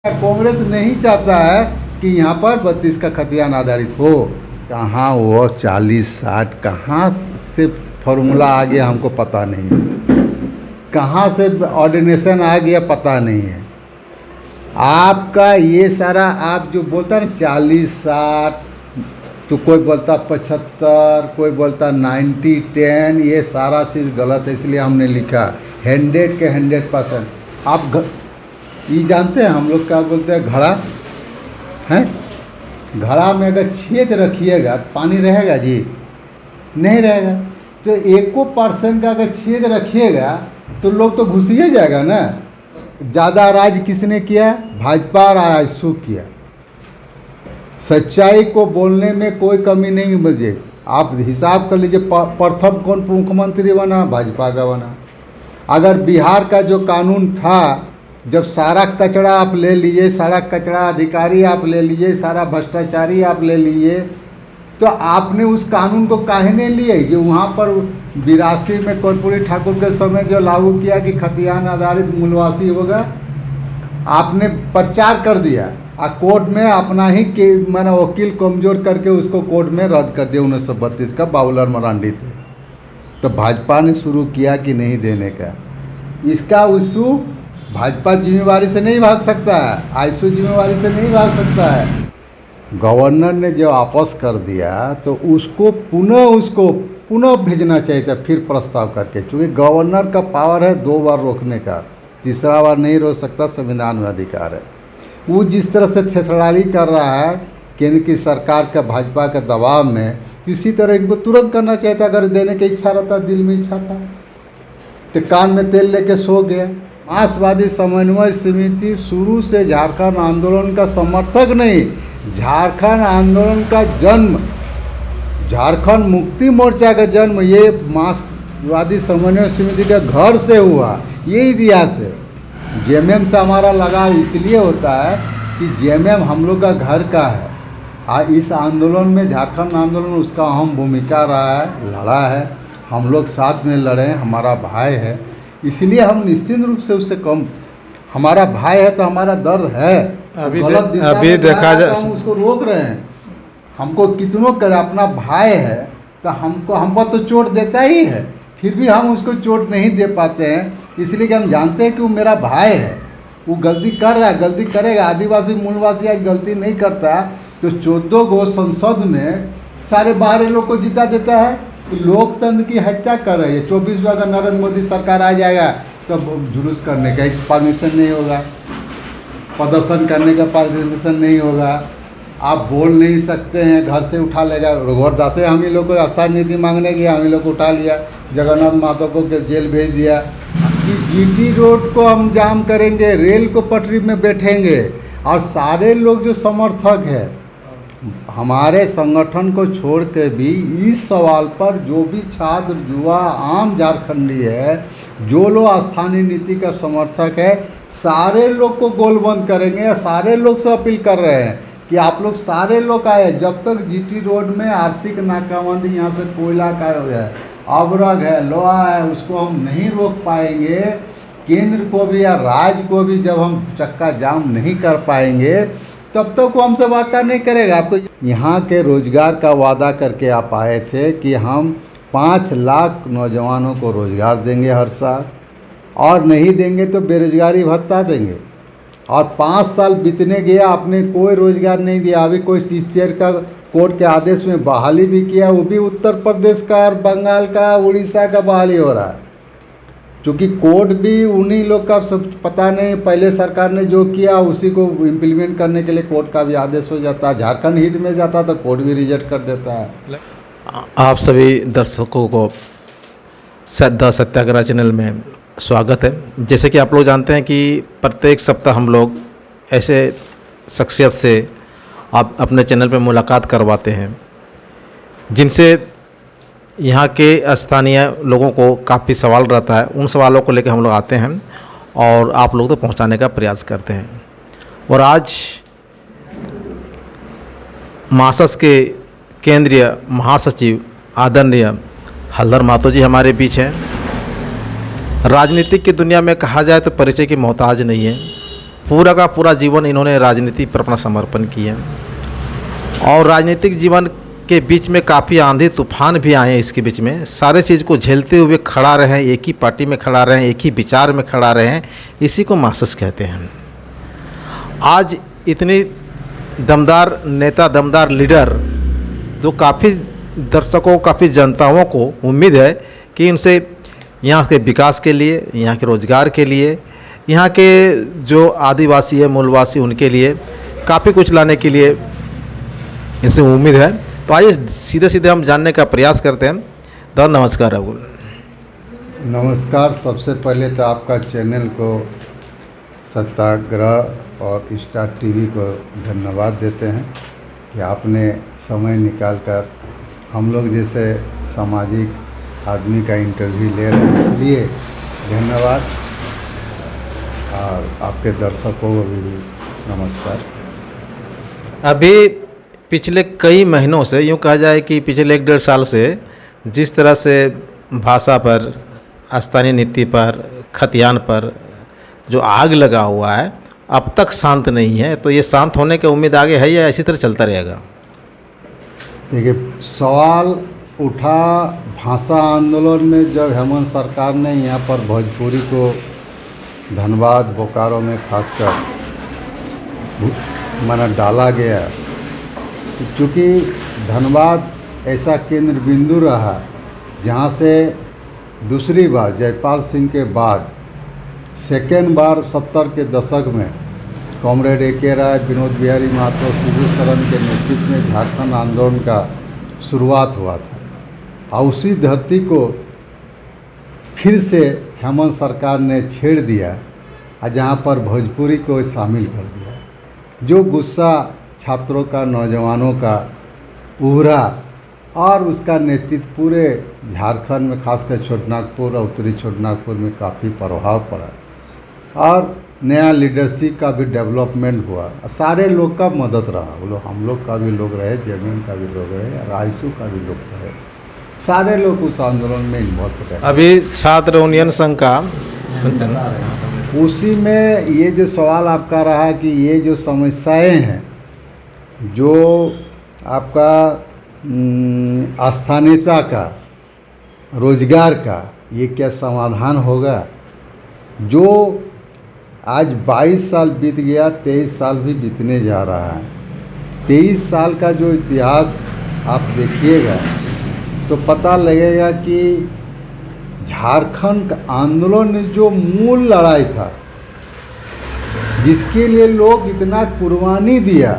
कांग्रेस नहीं चाहता है कि यहाँ पर 32 का खतियान आधारित हो। कहाँ वो 40-60 कहाँ से फॉर्मूला आ गया हमको पता नहीं है, कहाँ से ऑर्डिनेशन आ गया पता नहीं है। आपका ये सारा आप जो बोलता है ना 40-60, तो कोई बोलता 75, कोई बोलता 90-10, ये सारा चीज़ गलत है। इसलिए हमने लिखा 100 के 100%। आप ये जानते हैं हम लोग क्या बोलते हैं, घड़ा है, घड़ा में अगर छेद रखिएगा तो पानी रहेगा जी? नहीं रहेगा। तो 1% का अगर छेद रखिएगा तो लोग तो घुस ही जाएगा ना। ज़्यादा राज किसने किया? भाजपा और आईएसयू किया। सच्चाई को बोलने में कोई कमी नहीं बचे। आप हिसाब कर लीजिए, प्रथम कौन मुख्यमंत्री बना? भाजपा का बना। अगर बिहार का जो कानून था, जब सारा कचरा आप ले लिए, सारा कचरा अधिकारी आप ले लिए, सारा भ्रष्टाचारी आप ले लिए, तो आपने उस कानून को काहे नहीं लिए जो वहाँ पर 82 में कर्पूरी ठाकुर के समय जो लागू किया कि खतियान आधारित मूलवासी होगा? आपने प्रचार कर दिया और कोर्ट में अपना ही के मैंने वकील कमज़ोर करके उसको कोर्ट में रद्द कर दिया 1932 का। बाबूलाल मरांडी थे। तो भाजपा ने शुरू किया कि नहीं देने का। इसका इशू भाजपा जिम्मेवारी से नहीं भाग सकता है, आईएसयू जिम्मेवारी से नहीं भाग सकता है। गवर्नर ने जो वापस कर दिया तो उसको पुनः भेजना चाहिए था, फिर प्रस्ताव करके। क्योंकि गवर्नर का पावर है 2 बार रोकने का, तीसरा बार नहीं रोक सकता, संविधान में अधिकार है। वो जिस तरह से थेथराली कर रहा है केंद्र की सरकार का भाजपा के दबाव में, इसी तरह इनको तुरंत करना चाहिए था। अगर देने की इच्छा रहता, दिल में इच्छा था, तो कान में तेल लेके सो गया। मार्क्सवादी समन्वय समिति शुरू से झारखंड आंदोलन का समर्थक नहीं, झारखंड आंदोलन का जन्म, झारखंड मुक्ति मोर्चा का जन्म ये मार्क्सवादी समन्वय समिति के घर से हुआ। ये इतिहास है। जेएमएम से हमारा लगाव इसलिए होता है कि जेएमएम हम लोग का घर का है। इस आंदोलन में झारखंड आंदोलन उसका अहम भूमिका रहा है, लड़ा है, हम लोग साथ में लड़े, हमारा भाई है। इसलिए हम निश्चित रूप से उससे कम, हमारा भाई है तो हमारा दर्द है। अभी देखा जाए हम उसको रोक रहे हैं। हमको कितनों कर अपना भाई है तो हम पर तो चोट देता ही है, फिर भी हम उसको चोट नहीं दे पाते हैं। इसलिए कि हम जानते हैं कि वो मेरा भाई है, वो गलती कर रहा है, गलती करेगा। आदिवासी मूलवासी आज गलती नहीं करता तो 14 गो संसद में सारे बाहरी लोग को जिता देता है। लोकतंत्र की हत्या कर रही है। 24 में अगर नरेंद्र मोदी सरकार आ जाएगा तो जुलूस करने का परमिशन नहीं होगा, प्रदर्शन करने का परमिशन नहीं होगा, आप बोल नहीं सकते हैं, घर से उठा लेगा। रघुवर दासे हम ही लोग को स्थायी नीति मांगने गया, हम ही लोग को उठा लिया, जगन्नाथ महतो को जेल भेज दिया कि जीटी रोड को हम जाम करेंगे, रेल को पटरी में बैठेंगे। और सारे लोग जो समर्थक है हमारे संगठन को छोड़ के भी इस सवाल पर, जो भी छात्र युवा आम झारखंडी है, जो लोग स्थानीय नीति का समर्थक है, सारे लोग को गोलबंद करेंगे। सारे लोग से अपील कर रहे हैं कि आप लोग सारे लोग आए। जब तक जीटी रोड में आर्थिक नाकाबंदी, यहाँ से कोयला का हो गया है, अवरग है, लोहा है, उसको हम नहीं रोक पाएंगे। केंद्र को भी या राज्य को भी जब हम चक्का जाम नहीं कर पाएंगे तब तक वो हमसे वार्ता नहीं करेगा। आपको यहाँ के रोजगार का वादा करके आप आए थे कि हम 5 लाख नौजवानों को रोजगार देंगे हर साल, और नहीं देंगे तो बेरोजगारी भत्ता देंगे। और 5 साल बीतने गया, आपने कोई रोजगार नहीं दिया। अभी कोई टीचर का कोर्ट के आदेश में बहाली भी किया, वो भी उत्तर प्रदेश का और बंगाल का, उड़ीसा का बहाली हो रहा है। क्योंकि कोर्ट भी उन्हीं लोग का सब पता नहीं, पहले सरकार ने जो किया उसी को इम्प्लीमेंट करने के लिए कोर्ट का भी आदेश हो जाता है। झारखंड हित में जाता तो कोर्ट भी रिजेक्ट कर देता है। आप सभी दर्शकों को द सत्याग्रह चैनल में स्वागत है। जैसे कि आप लोग जानते हैं कि प्रत्येक सप्ताह हम लोग ऐसे शख्सियत से आप अपने चैनल पर मुलाकात करवाते हैं जिनसे यहाँ के स्थानीय लोगों को काफ़ी सवाल रहता है। उन सवालों को लेकर हम लोग आते हैं और आप लोग तक पहुँचाने का प्रयास करते हैं। और आज मासस के केंद्रीय महासचिव आदरणीय हल्दर महतो जी हमारे बीच हैं। राजनीतिक की दुनिया में कहा जाए तो परिचय की मोहताज नहीं है। पूरा का पूरा जीवन इन्होंने राजनीति पर अपना समर्पण किया और राजनीतिक जीवन के बीच में काफ़ी आंधी तूफान भी आए। इसके बीच में सारे चीज़ को झेलते हुए खड़ा रहे, एक ही पार्टी में खड़ा रहे, एक ही विचार में खड़ा रहे, इसी को मार्क्सिस्ट कहते हैं। आज इतनी दमदार नेता, दमदार लीडर, जो काफ़ी दर्शकों, काफ़ी जनताओं को उम्मीद है कि इनसे यहाँ के विकास के लिए, यहाँ के रोज़गार के लिए, यहाँ के जो आदिवासी है, मूलवासी, उनके लिए काफ़ी कुछ लाने के लिए इनसे उम्मीद है। तो आइए सीधे सीधे हम जानने का प्रयास करते हैं। तो नमस्कार राहुल। नमस्कार। सबसे पहले तो आपका चैनल को, सत्याग्रह और स्टार टीवी को धन्यवाद देते हैं कि आपने समय निकालकर हम लोग जैसे सामाजिक आदमी का इंटरव्यू ले रहे हैं, इसलिए धन्यवाद। और आपके दर्शकों को भी नमस्कार। अभी पिछले कई महीनों से, यूँ कहा जाए कि पिछले 1-1.5 साल से जिस तरह से भाषा पर, स्थानीय नीति पर, खतियान पर जो आग लगा हुआ है, अब तक शांत नहीं है। तो ये शांत होने की उम्मीद आगे है या इसी तरह चलता रहेगा? देखिए, सवाल उठा भाषा आंदोलन में जब हेमंत सरकार ने यहाँ पर भोजपुरी को धनबाद, बोकारो में खासकर माना डाला गया, क्योंकि धनबाद ऐसा केंद्र बिंदु रहा जहाँ से दूसरी बार जयपाल सिंह के बाद सेकेंड बार 70 के दशक में कॉमरेड ए.के. राय, विनोद बिहारी महतो, शिबू सोरेन के नेतृत्व में झारखंड आंदोलन का शुरुआत हुआ था। और उसी धरती को फिर से हेमंत सरकार ने छेड़ दिया और जहाँ पर भोजपुरी को शामिल कर दिया। जो गुस्सा छात्रों का, नौजवानों का उभरा और उसका नेतृत्व पूरे झारखंड में, खासकर छोटनागपुर और उत्तरी छोटनागपुर में काफ़ी प्रभाव पड़ा और नया लीडरशिप का भी डेवलपमेंट हुआ। सारे लोग का मदद रहा, वो लोग, हम लोग का भी लोग रहे, जेएमएम का भी लोग रहे, राइसू का भी लोग रहे, सारे लोग उस आंदोलन में इन्वॉल्व रहे। अभी छात्र यूनियन संघ का उसी में ये जो सवाल आपका रहा कि ये जो समस्याएं हैं, जो आपका स्थानीयता का, रोजगार का, ये क्या समाधान होगा? जो आज 22 साल बीत गया, 23 साल भी बीतने जा रहा है। 23 साल का जो इतिहास आप देखिएगा तो पता लगेगा कि झारखंड आंदोलन में जो मूल लड़ाई था, जिसके लिए लोग इतना कुर्बानी दिया,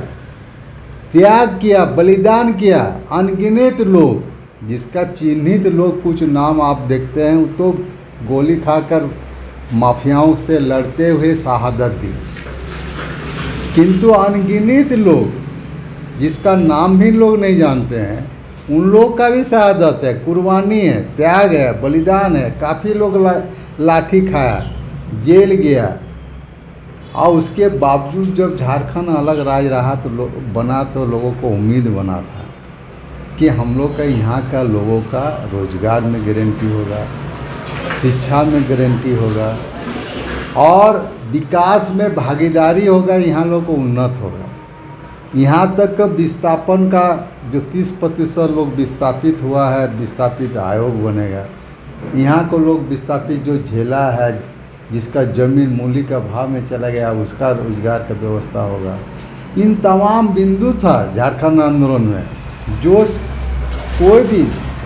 त्याग किया, बलिदान किया, अनगिनत लोग, जिसका चिन्हित लोग कुछ नाम आप देखते हैं, तो गोली खाकर माफियाओं से लड़ते हुए शहादत दी, किंतु अनगिनत लोग जिसका नाम भी लोग नहीं जानते हैं, उन लोग का भी शहादत है, कुर्बानी है, त्याग है, बलिदान है। काफ़ी लोग लाठी खाया, जेल गया, और उसके बावजूद जब झारखंड अलग राज्य रहा तो बना, तो लोगों को उम्मीद बना था कि हम लोग का, यहाँ का लोगों का रोजगार में गारंटी होगा, शिक्षा में गारंटी होगा और विकास में भागीदारी होगा, यहाँ लोग को उन्नत होगा। यहाँ तक विस्थापन का जो 30% लोग विस्थापित हुआ है, विस्थापित आयोग बनेगा। यहाँ को लोग विस्थापित जो झेला है, जिसका ज़मीन मूल्य का भाव में चला गया, उसका रोजगार का व्यवस्था होगा। इन तमाम बिंदु था झारखंड आंदोलन में, जो कोई भी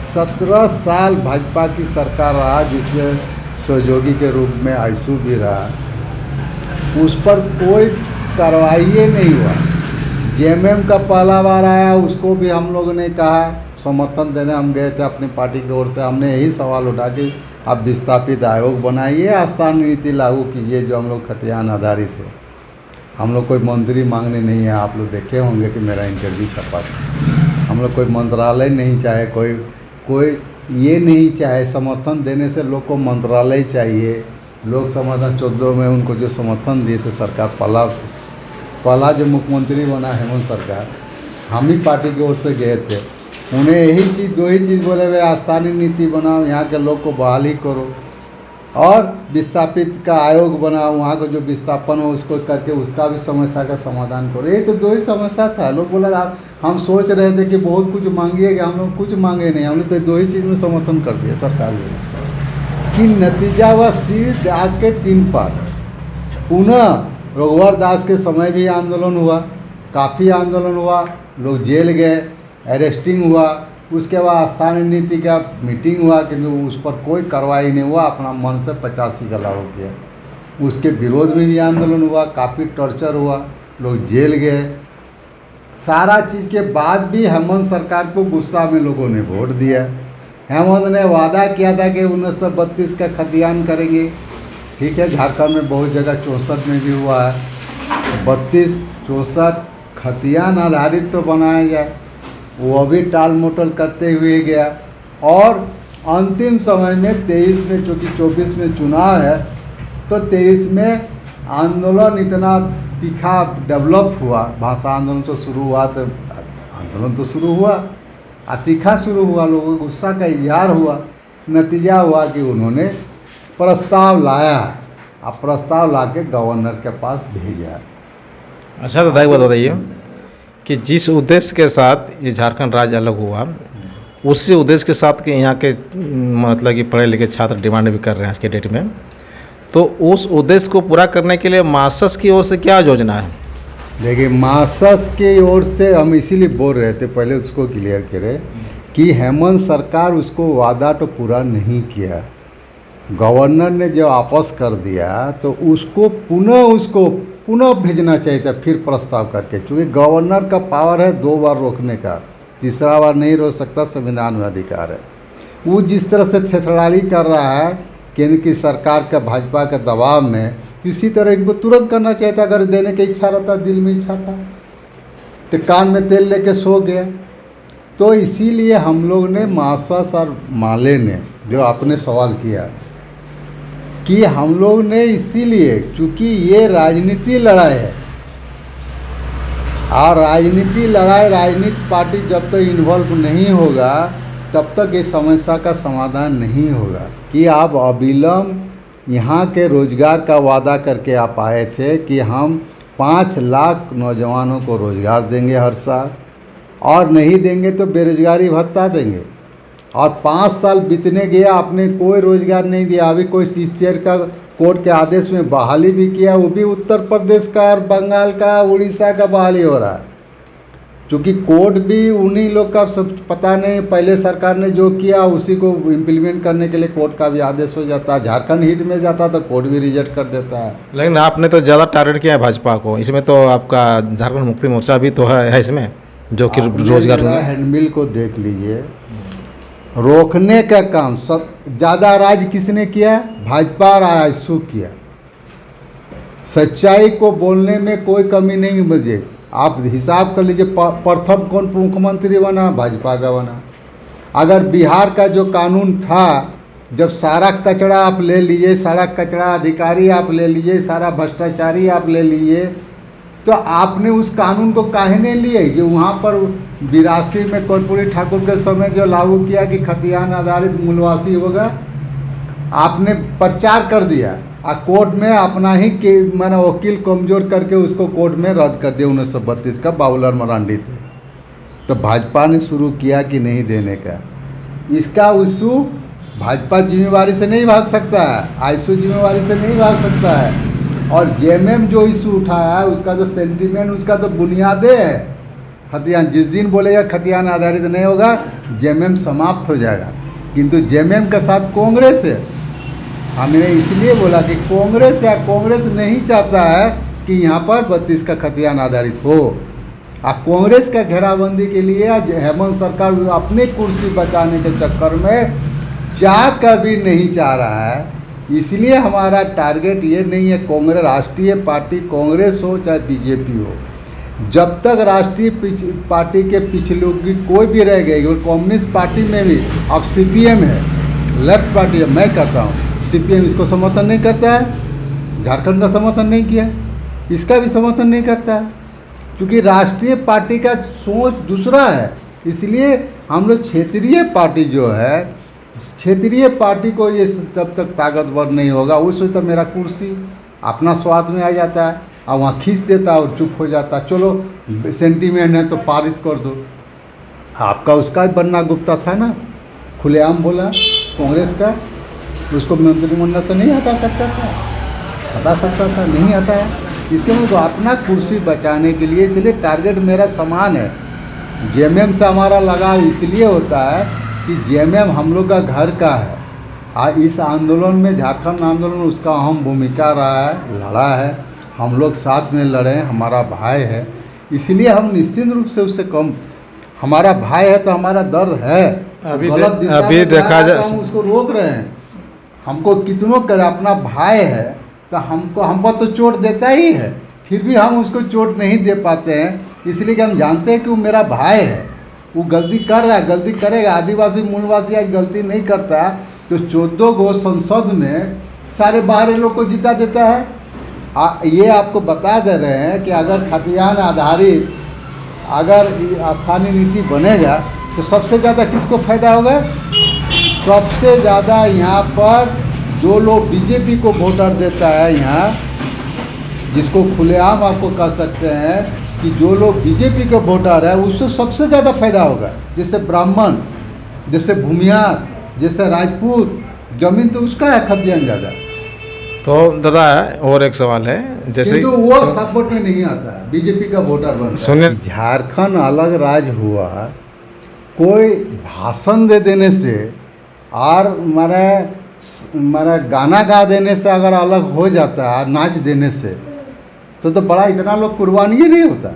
17 साल भाजपा की सरकार रहा, जिसमें सहयोगी के रूप में आईसू भी रहा, उस पर कोई कार्रवाई नहीं हुआ। जेएमएम का पहला बार आया, उसको भी हम लोगों ने कहा, समर्थन देने हम गए थे अपनी पार्टी की ओर से, हमने यही सवाल उठा कि आप विस्थापित आयोग बनाइए, स्थानीय नीति लागू कीजिए, जो हम लोग खतियान आधारित है। हम लोग कोई मंत्री मांगने नहीं है, आप लोग देखे होंगे कि मेरा इंटरव्यू छपा था। हम लोग कोई मंत्रालय नहीं चाहे, कोई ये नहीं चाहे, समर्थन देने से लोग को मंत्रालय चाहिए। लोग समर्थन 14 में उनको जो समर्थन दिए थे सरकार, पहला जो मुख्यमंत्री बना हेमंत सरकार, हम ही पार्टी की ओर से गए थे, उन्हें यही चीज़, दो ही चीज़ बोले, वे स्थानीय नीति बनाओ, यहाँ के लोग को बहाली करो और विस्थापित का आयोग बना, वहाँ का जो विस्थापन हो उसको करके उसका भी समस्या का समाधान करो। ये तो दो ही समस्या था। लोग बोला आप हम सोच रहे थे कि बहुत कुछ मांगिएगा, हम लोग कुछ मांगे नहीं, हमने तो दो ही चीज़ में समर्थन कर दिया सरकार ने कि नतीजा व सीध आग के 3 पार। पुनः रघुवर दास के समय भी आंदोलन हुआ, काफ़ी आंदोलन हुआ, लोग जेल गए, अरेस्टिंग हुआ, उसके बाद स्थानीय नीति का मीटिंग हुआ किंतु उस पर कोई कार्रवाई नहीं हुआ, अपना मन से 85 का लागू किया। उसके विरोध में भी आंदोलन हुआ, काफ़ी टॉर्चर हुआ, लोग जेल गए। सारा चीज़ के बाद भी हेमंत सरकार को गुस्सा में लोगों ने वोट दिया। हेमंत ने वादा किया था कि 1932 का खतियान करेंगे, ठीक है, झारखंड में बहुत जगह 64 में भी हुआ है, 32, 64 खतियान आधारित तो बनाया जाए, वो अभी टाल मटोल करते हुए गया। और अंतिम समय में 23 में, चूँकि 24 में चुनाव है, तो 23 में आंदोलन इतना तीखा डेवलप हुआ, भाषा आंदोलन तो शुरू हुआ, तो आंदोलन तो शुरू हुआ, तीखा शुरू हुआ, लोगों को गुस्सा का इजहार हुआ। नतीजा हुआ कि उन्होंने प्रस्ताव लाया, अब प्रस्ताव ला के गवर्नर के पास भेजा। अच्छा दादा एक बात बताइए कि जिस उद्देश्य के साथ ये झारखंड राज्य अलग हुआ, उसी उद्देश्य के साथ कि यहाँ के मतलब कि पढ़े लिखे छात्र डिमांड भी कर रहे हैं आज के डेट में, तो उस उद्देश्य को पूरा करने के लिए मार्क्सस की ओर से क्या योजना है? देखिए, मार्क्सस की ओर से हम इसीलिए बोल रहे थे, पहले उसको क्लियर करें कि हेमंत सरकार उसको वादा तो पूरा नहीं किया। गवर्नर ने जो वापस कर दिया तो उसको पुनः भेजना चाहिए था, फिर प्रस्ताव करके, क्योंकि गवर्नर का पावर है 2 बार रोकने का, तीसरा बार नहीं रोक सकता, संविधान में अधिकार है। वो जिस तरह से थेथराली कर रहा है केंद्र की सरकार का, भाजपा के दबाव में, इसी तरह इनको तुरंत करना चाहिए था। अगर देने की इच्छा रहता, दिल में इच्छा था, तो कान में तेल लेके सो गया। तो इसीलिए हम लोग ने मार्क्सस और माले ने जो आपने सवाल किया कि हम लोग ने इसीलिए, चूँकि ये राजनीति लड़ाई है, और राजनीतिक पार्टी जब तक इन्वॉल्व नहीं होगा तब तक ये समस्या का समाधान नहीं होगा। कि आप अविलंब यहाँ के रोजगार का वादा करके आप आए थे कि हम 5 लाख नौजवानों को रोजगार देंगे हर साल, और नहीं देंगे तो बेरोजगारी भत्ता देंगे, और 5 साल बीतने गया, आपने कोई रोजगार नहीं दिया। अभी कोई टीचर का कोर्ट के आदेश में बहाली भी किया, वो भी उत्तर प्रदेश का और बंगाल का, उड़ीसा का बहाली हो रहा है, क्योंकि कोर्ट भी उन्हीं लोग का सब पता नहीं, पहले सरकार ने जो किया उसी को इम्प्लीमेंट करने के लिए कोर्ट का भी आदेश हो जाता है। झारखंड हित में जाता तो कोर्ट भी रिजेक्ट कर देता है। लेकिन आपने तो ज़्यादा टारगेट किया है भाजपा को, इसमें तो आपका झारखंड मुक्ति मोर्चा भी तो है इसमें, जो कि रोजगार हैंडमिल को देख लीजिए, रोकने का काम सब ज़्यादा राज किसने किया? भाजपा और आईएसयू किया। सच्चाई को बोलने में कोई कमी नहीं बचे। आप हिसाब कर लीजिए, प्रथम कौन मुख्यमंत्री बना? भाजपा का बना। अगर बिहार का जो कानून था, जब सारा कचरा आप ले लीजिए, सारा कचरा अधिकारी आप ले लीजिए, सारा भ्रष्टाचारी आप ले लीजिए, तो आपने उस कानून को काहे नहीं लिए जो वहाँ पर 82 में कर्पूरी ठाकुर के समय जो लागू किया कि खतियान आधारित मूलवासी होगा, आपने प्रचार कर दिया और कोर्ट में अपना ही माना वकील कमजोर करके उसको कोर्ट में रद्द कर दिया 1932 का, बाबूलाल मरांडी थे। तो भाजपा ने शुरू किया कि नहीं देने का। इसका इशू भाजपा जिम्मेवारी से नहीं भाग सकता है, आईएसयू जिम्मेवारी से नहीं भाग सकता है, और जेएमएम जो इशू उठाया है उसका जो सेंटीमेंट, उसका तो बुनियादें है खतियान। जिस दिन बोलेगा खतियान आधारित नहीं होगा, जेएमएम समाप्त हो जाएगा। किंतु जेएमएम के साथ कांग्रेस है। हमने इसलिए बोला कि कांग्रेस नहीं चाहता है कि यहाँ पर 32 का खतियान आधारित हो। कांग्रेस का घेराबंदी के लिए हेमंत सरकार अपनी कुर्सी बचाने के चक्कर में चाह कभी नहीं चाह रहा है। इसलिए हमारा टारगेट ये नहीं है कांग्रेस, राष्ट्रीय पार्टी कांग्रेस हो चाहे बीजेपी हो, जब तक राष्ट्रीय पार्टी के पिछलों की कोई भी रह गई। और कम्युनिस्ट पार्टी में भी अब सीपीएम है, लेफ्ट पार्टी है, मैं कहता हूँ सीपीएम इसको समर्थन नहीं करता है, झारखंड का समर्थन नहीं किया, इसका भी समर्थन नहीं करता है, क्योंकि राष्ट्रीय पार्टी का सोच दूसरा है। इसलिए हम लोग क्षेत्रीय पार्टी जो है क्षेत्रीय पार्टी को ये तब तक ताकतवर नहीं होगा, उस वक्त मेरा कुर्सी अपना स्वाद में आ जाता है और वहाँ खींच देता है और चुप हो जाता है। चलो सेंटीमेंट है तो पारित कर दो। आपका उसका बनना गुप्ता था ना, खुलेआम बोला कांग्रेस का, उसको मंत्रिमंडल से नहीं हटा सकता था, नहीं हटाया। इसके लिए तो अपना कुर्सी बचाने के लिए, इसलिए टारगेट मेरा समान है। जेएमएम से हमारा लगाव इसलिए होता है कि जेएमएम हम लोग का घर का है। इस आंदोलन में, झारखंड आंदोलन में उसका अहम भूमिका रहा है, लड़ा है, हम लोग साथ में लड़े हैं, हमारा भाई है, इसलिए हम निश्चित रूप से उससे कम, हमारा भाई है तो हमारा दर्द है। अभी देखा जाए हम उसको रोक रहे हैं, हमको कितनों करे, अपना भाई है तो हमको तो चोट देता ही है, फिर भी हम उसको चोट नहीं दे पाते हैं, इसलिए कि हम जानते हैं कि वो मेरा भाई है, वो गलती कर रहा है, गलती करेगा। आदिवासी मूलवासी आज गलती नहीं करता तो 14 को संसद में सारे बाहरी लोग को जिता देता है। ये आपको बता दे रहे हैं कि अगर खतियान आधारित अगर स्थानीय नीति बनेगा तो सबसे ज़्यादा किसको फ़ायदा होगा? सबसे ज़्यादा यहाँ पर जो लोग बीजेपी को वोटर देता है, यहाँ जिसको खुलेआम आपको कह सकते हैं कि जो लोग बीजेपी के वोटर है उससे सबसे ज़्यादा फायदा होगा। जैसे ब्राह्मण, जैसे भूमियार, जैसे राजपूत, जमीन तो उसका है खतियान ज़्यादा। तो दादा और एक सवाल है, जैसे तो वो सपोर्ट में नहीं आता है, बीजेपी का वोटर बनता है। झारखंड अलग राज्य हुआ, कोई भाषण दे देने से और हमारा गाना गा देने से अगर अलग हो जाता है, नाच देने से, तो बड़ा इतना लोग कुर्बानी नहीं होता।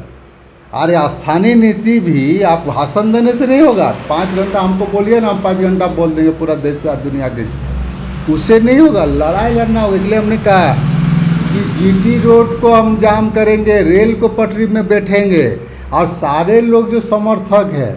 अरे स्थानीय नीति भी आप भाषण देने से नहीं होगा। 5 घंटा हमको बोलिए ना, हम 5 घंटा बोल देंगे पूरा देश से दुनिया के, उससे नहीं होगा, लड़ाई लड़ना होगा। इसलिए हमने कहा कि जीटी रोड को हम जाम करेंगे, रेल को पटरी में बैठेंगे, और सारे लोग जो समर्थक है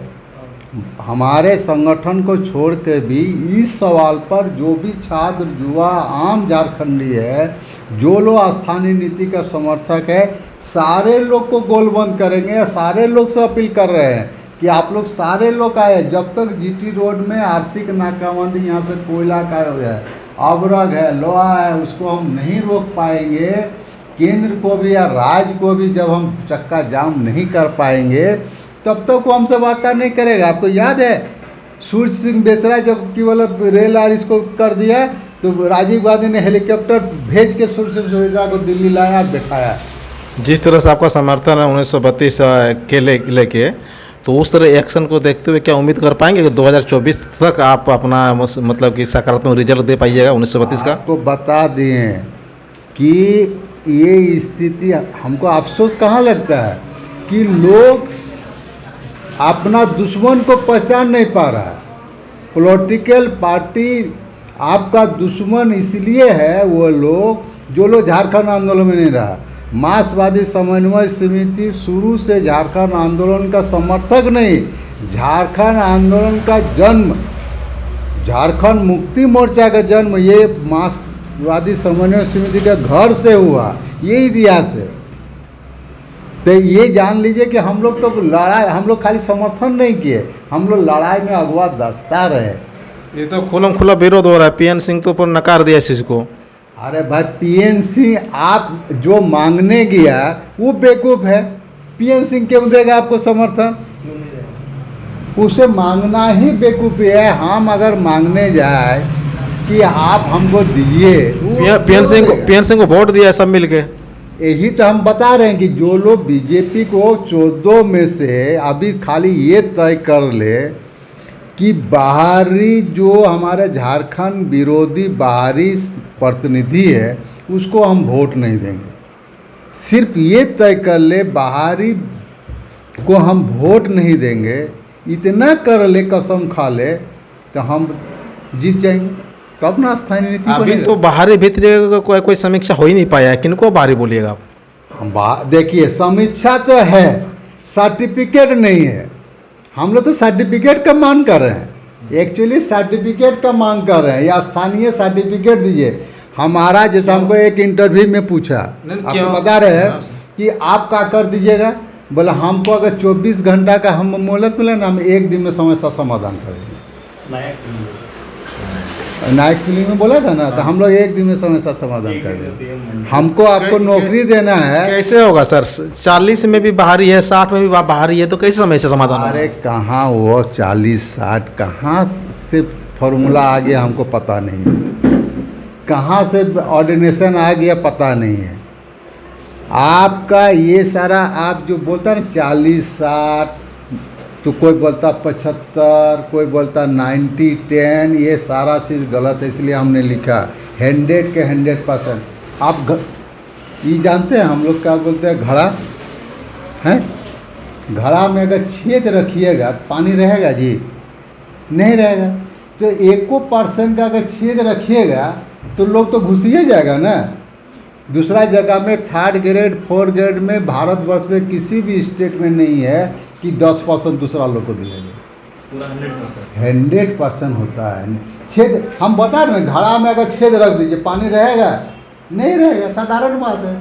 हमारे संगठन को छोड़ के भी इस सवाल पर, जो भी छात्र, युवा, आम झारखंडी है, जो लोग स्थानीय नीति का समर्थक है, सारे लोग को गोलबंद करेंगे। सारे लोग से अपील कर रहे हैं कि आप लोग सारे लोग आए। जब तक जीटी रोड में आर्थिक नाकाबंदी, यहाँ से कोयला का हो गया, अवरग है, लोहा है, उसको हम नहीं रोक पाएंगे, केंद्र को भी या राज्य को भी जब हम चक्का जाम नहीं कर पाएंगे, तब तक वो हमसे वार्ता नहीं करेगा। आपको याद है सूर्य सिंह बेसरा जब केवल रेल आर इसको कर दिया तो राजीव गांधी ने हेलीकॉप्टर भेज के सूर्य सिंह बेसरा को दिल्ली लाया और बैठाया। जिस तरह से आपका समर्थन है 1932 के लेके, तो उस तरह एक्शन को देखते हुए क्या उम्मीद कर पाएंगे कि 2024 तक आप अपना मतलब कि सकारात्मक रिजल्ट दे पाइएगा 1932 का? आपको बता दिए कि ये स्थिति हमको अफसोस कहाँ लगता है कि लोग अपना दुश्मन को पहचान नहीं पा रहा है। पॉलिटिकल पार्टी आपका दुश्मन इसलिए है, वो लोग जो लोग झारखंड आंदोलन में नहीं रहा। मार्क्सवादी समन्वय समिति शुरू से झारखंड आंदोलन का समर्थक नहीं, झारखंड आंदोलन का जन्म, झारखंड मुक्ति मोर्चा का जन्म ये मार्क्सवादी समन्वय समिति के घर से हुआ, ये इतिहास है। तो ये जान लीजिए कि हम लोग तो लड़ाई, हम लोग खाली समर्थन नहीं किए, हम लोग लड़ाई में अगवा दस्ता रहे। ये तो खुलम खुला विरोध हो रहा है। पीएन सिंह तो ऊपर नकार दिया इस चीज़ को। अरे भाई पीएन सिंह आप जो मांगने गया वो बेवकूफ़ है। पीएन सिंह क्यों देगा आपको समर्थन? उसे मांगना ही बेवकूफ़ी है। हम अगर मांगने जाए कि आप हमको दीजिए, पीएन सिंह को वोट दिया सब मिल के। यही तो हम बता रहे हैं कि जो लोग बीजेपी को 14 में से अभी खाली ये तय कर ले कि बाहरी जो हमारे झारखंड विरोधी बाहरी प्रतिनिधि है उसको हम वोट नहीं देंगे, सिर्फ ये तय कर ले बाहरी को हम वोट नहीं देंगे, इतना कर ले, कसम खा ले, तो हम जीत जाएंगे। तब ना स्थानीय नीति अभी तो बाहरी भीतर कोई समीक्षा हो ही नहीं पाया है। किनको बाहरी बोलिएगा आप? हम देखिए समीक्षा तो है, सर्टिफिकेट नहीं है। हम लोग तो सर्टिफिकेट का मांग कर रहे हैं, एक्चुअली सर्टिफिकेट का मांग कर रहे हैं, या स्थानीय सर्टिफिकेट दीजिए। हमारा जैसे हमको एक इंटरव्यू में पूछा, आपको बता रहे हैं कि आप क्या कर दीजिएगा, बोला हमको अगर 24 घंटा का हम मोहलत मिले ना, हम 1 दिन में समस्या समाधान करेंगे। नायक फिल्म में बोला था ना, तो हम लोग एक दिन में समस्या समाधान कर देंगे। हमको आपको नौकरी देना है। कैसे होगा सर? 40 में भी बाहरी है, 60 में भी बाहरी है, तो कैसे समस्या समाधान होगा? अरे कहाँ वो 40-60 कहाँ से फॉर्मूला आ गया हमको पता नहीं है, कहाँ से ऑर्डिनेशन आ गया पता नहीं है। आपका ये सारा आप जो बोलता है ना 40-60, तो कोई बोलता 75, कोई बोलता 90-10, ये सारा चीज़ गलत है। इसलिए हमने लिखा 100 के 100%। आप ये जानते हैं हम लोग क्या बोलते हैं, घड़ा है, घड़ा में अगर छेद रखिएगा तो पानी रहेगा जी? नहीं रहेगा। तो 1% का अगर छेद रखिएगा तो लोग तो घुस ही जाएगा ना। दूसरा जगह में 3rd ग्रेड 4th ग्रेड में भारतवर्ष में किसी भी स्टेट में नहीं है कि 10% दूसरा लोग को दिया जाए, पूरा 100% होता है। छेद हम बता रहे हैं, घड़ा में अगर छेद रख दीजिए पानी रहेगा? नहीं रहेगा, साधारण बात है।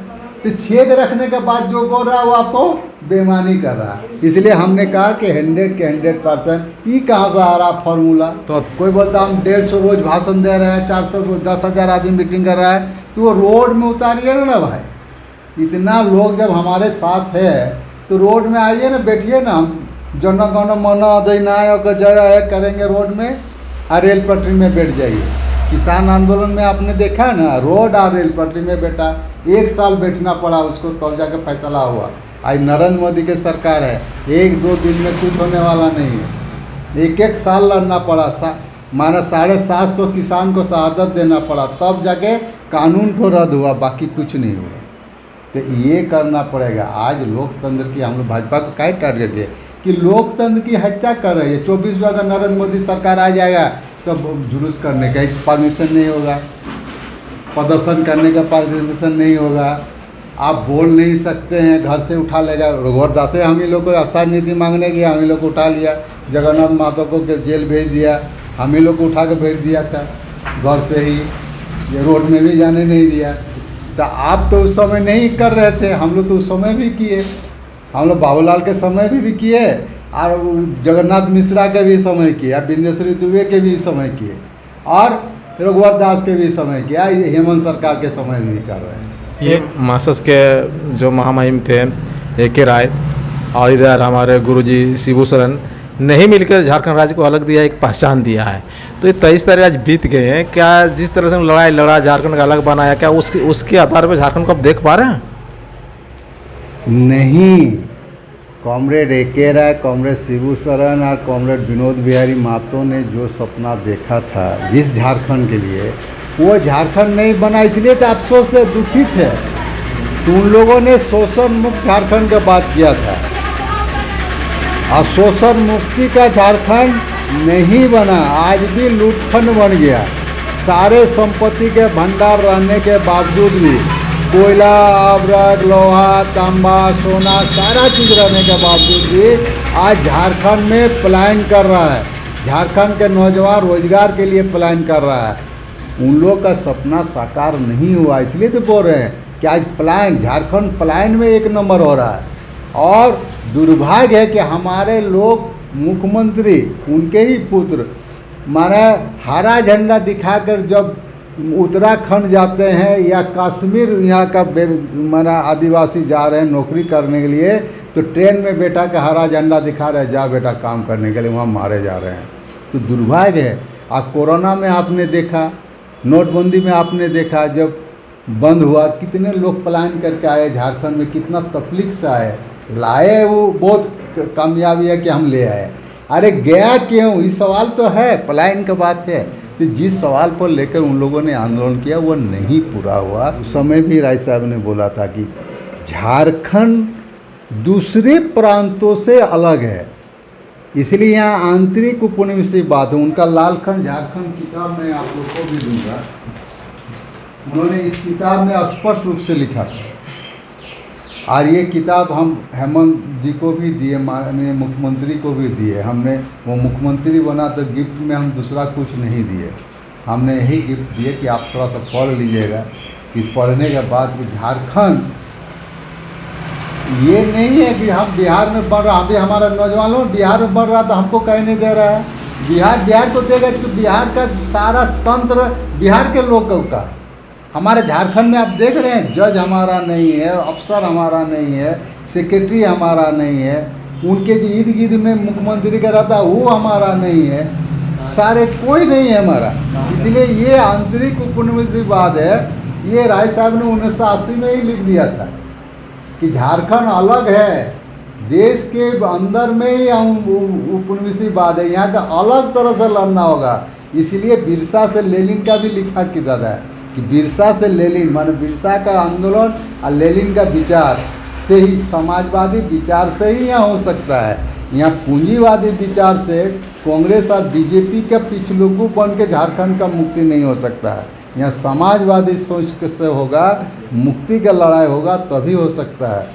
तो छेद रखने के बाद जो बोल रहा है वो आपको बेईमानी कर रहा है। इसलिए हमने कहा कि 100 के 100%। ये कहाँ से आ रहा फॉर्मूला? तो कोई बोलता हम 150 रोज भाषण दे रहे हैं, 400 10,000 आदमी मीटिंग कर रहा है, तो वो रोड में उतारिएगा ना भाई। इतना लोग जब हमारे साथ है तो रोड में आइए ना, बैठिए ना। हम जन गण मन अधिनायक जय करेंगे रोड में, और रेल पटरी में बैठ जाइए। किसान आंदोलन में आपने देखा ना, रोड और रेल पटरी में बैठा, 1 साल बैठना पड़ा उसको, तब जाके फैसला हुआ। आज नरेंद्र मोदी की सरकार है, 1-2 दिन में कुछ होने वाला नहीं है। 1-1 साल लड़ना पड़ा, माना 750 किसान को शहादत देना पड़ा, तब जाके कानून को रद्द हुआ, बाकी कुछ नहीं हुआ। तो ये करना पड़ेगा। आज लोकतंत्र की हम लोग भाजपा को क्या टारगेट है कि लोकतंत्र की हत्या कर रही है। 24 में अगर नरेंद्र मोदी सरकार आ जाएगा तो जुलूस करने का परमिशन नहीं होगा, प्रदर्शन करने का परमिशन नहीं होगा, आप बोल नहीं सकते हैं, घर से उठा लेगा। रघुवर दास हम ही लोग को आस्था नीति मांगने गया, हम ही लोग को उठा लिया, जगन्नाथ महतो को जेल भेज दिया, हम ही लोग को उठा के भेज दिया था घर से ही, ये रोड में भी जाने नहीं दिया। तो आप तो उस समय नहीं कर रहे थे, हम लोग तो उस समय भी किए। हम लोग बाबूलाल के समय भी किए, और जगन्नाथ मिश्रा के भी समय किए, बिंदेश्वरी दुबे के भी समय किए, और रघुवर दास के भी समय किया, हेमंत सरकार के समय भी कर रहे हैं। ये मार्क्सिस्ट के जो महामहिम थे A.K. राय और इधर हमारे गुरुजी शिबू सोरेन ने ही मिलकर झारखंड राज्य को अलग दिया, एक पहचान दिया है। तो ये 23 तारीख आज बीत गए हैं, क्या जिस तरह से लड़ाई लड़ा, झारखंड का अलग बनाया, क्या उसके आधार पर झारखंड को आप देख पा रहे हैं? नहीं। Comrade A.K. राय, कॉमरेड शिबू सोरेन और कॉमरेड विनोद बिहारी महतो ने जो सपना देखा था जिस झारखंड के लिए, वो झारखंड नहीं बना। इसलिए तो अफसोस से दुखी थे। तो उन लोगों ने शोषण मुक्त झारखंड का बात किया था, और शोषण मुक्ति का झारखंड नहीं बना। आज भी लूटखंड बन गया। सारे संपत्ति के भंडार रहने के बावजूद भी, कोयला, अवरक, लोहा, तांबा, सोना, सारा चीज़ रहने के बावजूद भी आज झारखंड में पलायन कर रहा है। झारखंड के नौजवान रोजगार के लिए पलायन कर रहा है। उन लोग का सपना साकार नहीं हुआ, इसलिए तो बोल रहे हैं कि आज पलायन, झारखंड पलायन में 1 नंबर हो रहा है। और दुर्भाग्य है कि हमारे लोग, मुख्यमंत्री उनके ही पुत्र, माना हरा झंडा दिखाकर जब उत्तराखंड जाते हैं या कश्मीर, यहाँ का माना आदिवासी जा रहे हैं नौकरी करने के लिए, तो ट्रेन में बैठा के हरा झंडा दिखा रहे हैं, जा बेटा काम करने के लिए, वहाँ मारे जा रहे हैं। तो दुर्भाग्य है। अब कोरोना में आपने देखा, नोटबंदी में आपने देखा, जब बंद हुआ कितने लोग पलायन करके आए झारखंड में, कितना तकलीफ से आए, लाए, वो बहुत कामयाबी है कि हम ले आए। अरे गया क्यों, ये सवाल तो है, पलायन का बात है। तो जिस सवाल पर लेकर उन लोगों ने आंदोलन किया वो नहीं पूरा हुआ। उस समय भी राय साहब ने बोला था कि झारखंड दूसरे प्रांतों से अलग है, इसलिए यहाँ आंतरिक उपनिवेश से बात है। उनका लालखंड झारखंड किताब मैं आप लोग को भी दूंगा, उन्होंने इस किताब में स्पष्ट रूप से लिखा था। और ये किताब हम हेमंत जी को भी दिए, माननीय मुख्यमंत्री को भी दिए। हमने, वो मुख्यमंत्री बना तो गिफ्ट में हम दूसरा कुछ नहीं दिए, हमने यही गिफ्ट दिए कि आप थोड़ा सा पढ़ लीजिएगा। कि पढ़ने के बाद कि झारखंड ये नहीं है कि हम बिहार में बढ़ रहा, अभी हमारा नौजवान लोग बिहार में बढ़ रहा तो हमको कहीं नहीं दे रहा है। बिहार को देगा तो बिहार का सारा तंत्र बिहार के लोगों का। हमारे झारखंड में आप देख रहे हैं, जज हमारा नहीं है, अफसर हमारा नहीं है, सेक्रेटरी हमारा नहीं है, उनके जो इर्द गिर्द में मुख्यमंत्री का रहता है वो हमारा नहीं है, सारे कोई नहीं है हमारा। इसलिए ये आंतरिक उपनिवेशवाद है। ये राय साहब ने 1980 में ही लिख दिया था कि झारखंड अलग है, देश के अंदर में ही उपनिवेशवाद है, यहाँ का अलग तरह से लड़ना होगा। इसलिए बिरसा से लेनिन का भी लिखा किया था कि बिरसा से लेनिन, माने बिरसा का आंदोलन और लेनिन का विचार से ही, समाजवादी विचार से ही यहाँ हो सकता है। यहाँ पूंजीवादी विचार से कांग्रेस और बीजेपी के पिछलुकू बन के झारखंड का मुक्ति नहीं हो सकता है। यहाँ समाजवादी सोच से होगा, मुक्ति का लड़ाई होगा, तभी हो सकता है।